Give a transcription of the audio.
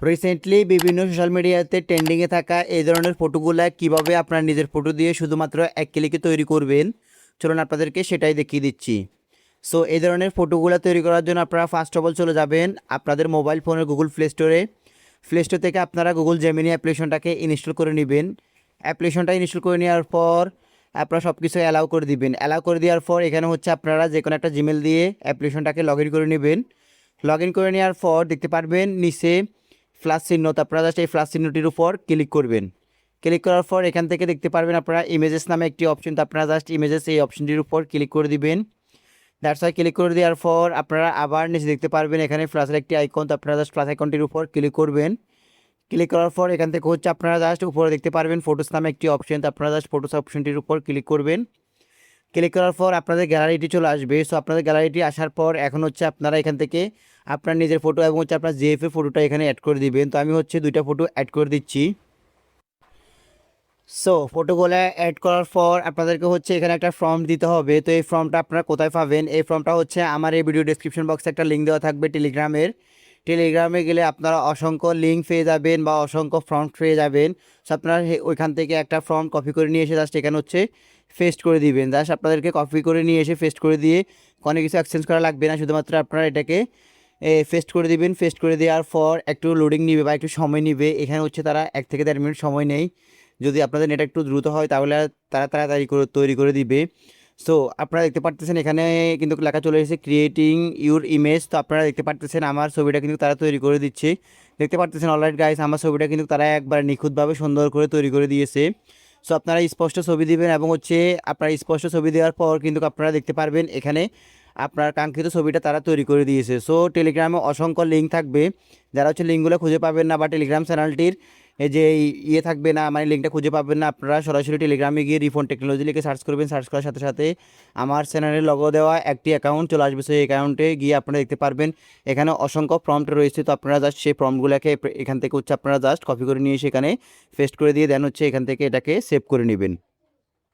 Recently বিভিন্ন social মিডিয়াতে ট্রেন্ডিংয়ে থাকা এই ধরনের ফটোগুলো কীভাবে আপনার নিজের ফটো দিয়ে শুধুমাত্র এক ক্লিকে তৈরি করবেন, চলুন আপনাদেরকে সেটাই দেখিয়ে দিচ্ছি। সো এই ধরনের ফটোগুলো তৈরি করার জন্য আপনারা ফার্স্ট অফ অল চলে যাবেন আপনাদের মোবাইল ফোনের গুগল প্লে স্টোরে। প্লে স্টোর থেকে আপনারা গুগল জেমিনি অ্যাপ্লিকেশনটাকে ইনস্টল করে নেবেন। অ্যাপ্লিকেশনটা ইনস্টল করে নেওয়ার পর আপনারা সব কিছু অ্যালাউ করে দিবেন। অ্যালাউ করে দেওয়ার পর এখানে হচ্ছে আপনারা যে কোনো একটা জিমেল দিয়ে অ্যাপ্লিকেশনটাকে লগ ইন করে নেবেন। লগ ইন করে নেওয়ার পর দেখতে পারবেন নিচে প্লাস চিহ্ন, তো আপনারা জাস্ট এই প্লাস চিহ্নটির উপর ক্লিক করবেন। ক্লিক করার পর এখান থেকে দেখতে পারবেন আপনারা ইমেজেস নামে একটি অপশন, তো আপনারা জাস্ট ইমেজেস এই অপশনটির উপর ক্লিক করে দিবেন। দ্যাটস ওয়াই ক্লিক করে দেওয়ার পর আপনারা আবার নিচে দেখতে পারবেন এখানে প্লাসের একটি আইকন, তো আপনারা জাস্ট প্লাস আইকনটির উপর ক্লিক করবেন। ক্লিক করার পর এখান থেকে হচ্ছে আপনারা জাস্ট উপরে দেখতে পারবেন ফটোস নামে একটি অপশন, তো আপনারা জাস্ট ফটোস অপশনটির উপর ক্লিক করবেন। ক্লিক করার পর আপনাদের গ্যালারিটি চলে আসবে। সো আপনাদের গ্যালারিটি আসার পর এখন হচ্ছে আপনারা এখান থেকে আপনার নিজের ফটো এবং হচ্ছে আপনার জিএফের ফটোটা এখানে অ্যাড করে দিবেন। তো আমি হচ্ছে দুইটা ফটো অ্যাড করে দিচ্ছি। সো ফটোগুলো অ্যাড করার পর আপনাদেরকে হচ্ছে এখানে একটা ফর্ম দিতে হবে। তো এই ফর্মটা আপনারা কোথায় পাবেন? এই ফর্মটা হচ্ছে আমার এই ভিডিও ডেসক্রিপশন বক্সে একটা লিঙ্ক দেওয়া থাকবে টেলিগ্রামের। টেলিগ্রামে গেলে আপনারা অসংখ্য লিঙ্ক পেয়ে যাবেন বা অসংখ্য ফর্ম পেয়ে যাবেন। সো আপনারা ওইখান থেকে একটা ফর্ম কপি করে নিয়ে এসে জাস্ট এখানে হচ্ছে পেস্ট করে দিবেন। জাস্ট আপনাদেরকে কপি করে নিয়ে এসে পেস্ট করে দিয়ে কোনো কিছু এক্সচেঞ্জ করা লাগবে না, শুধুমাত্র আপনারা এটাকে পেস্ট করে দিবেন। পেস্ট করে দেওয়ার পর একটু লোডিং নিবে বা একটু সময় নিবে। এখানে হচ্ছে তারা 1 থেকে 1.5 মিনিট সময় নেয়। যদি আপনাদের নেট একটু দ্রুত হয় তাহলে তারা তাড়াতাড়ি করে তৈরি করে দিবে। সো আপনারা দেখতে পারতেছেন এখানে কিন্তু লেখা চলে এসেছে ক্রিয়েটিং ইউর ইমেজ। তো আপনারা দেখতে পারতেছেন আমার ছবিটা কিন্তু তারা তৈরি করে দিচ্ছে। দেখতে পারতেছেন অলরাইট গাইস, আমার ছবিটা কিন্তু তারা একবার নিখুঁতভাবে সুন্দর করে তৈরি করে দিয়েছে। সো আপনারা স্পষ্ট ছবি দিবেন এবং হচ্ছে আপনারা স্পষ্ট ছবি দেওয়ার পর কিন্তু আপনারা দেখতে পারবেন এখানে আপনার কাঙ্ক্ষিত ছবিটা তারা তৈরি করে দিয়েছে। সো টেলিগ্রামে অসংখ্য লিঙ্ক থাকবে, যারা হচ্ছে লিঙ্কগুলো খুঁজে পাবেন না বা টেলিগ্রাম চ্যানেলটির এই যে ইয়ে থাকবে না, মানে লিঙ্কটা খুঁজে পাবেন না, আপনারা সরাসরি টেলিগ্রামে গিয়ে রিফোন টেকনোলজি লিখে সার্চ করবেন। সার্চ করার সাথে সাথে আমার চ্যানেলের লগো দেওয়া একটি অ্যাকাউন্ট চলে আসবে। সেই অ্যাকাউন্টে গিয়ে আপনারা দেখতে পারবেন এখানে অসংখ্য প্রম্পট রয়েছে। তো আপনারা জাস্ট সেই প্রম্পটগুলোকে এখান থেকে হচ্ছে আপনারা জাস্ট কপি করে নিয়ে এসে এখানে পেস্ট করে দিয়ে দেন হচ্ছে এখান থেকে এটাকে সেভ করে নেবেন।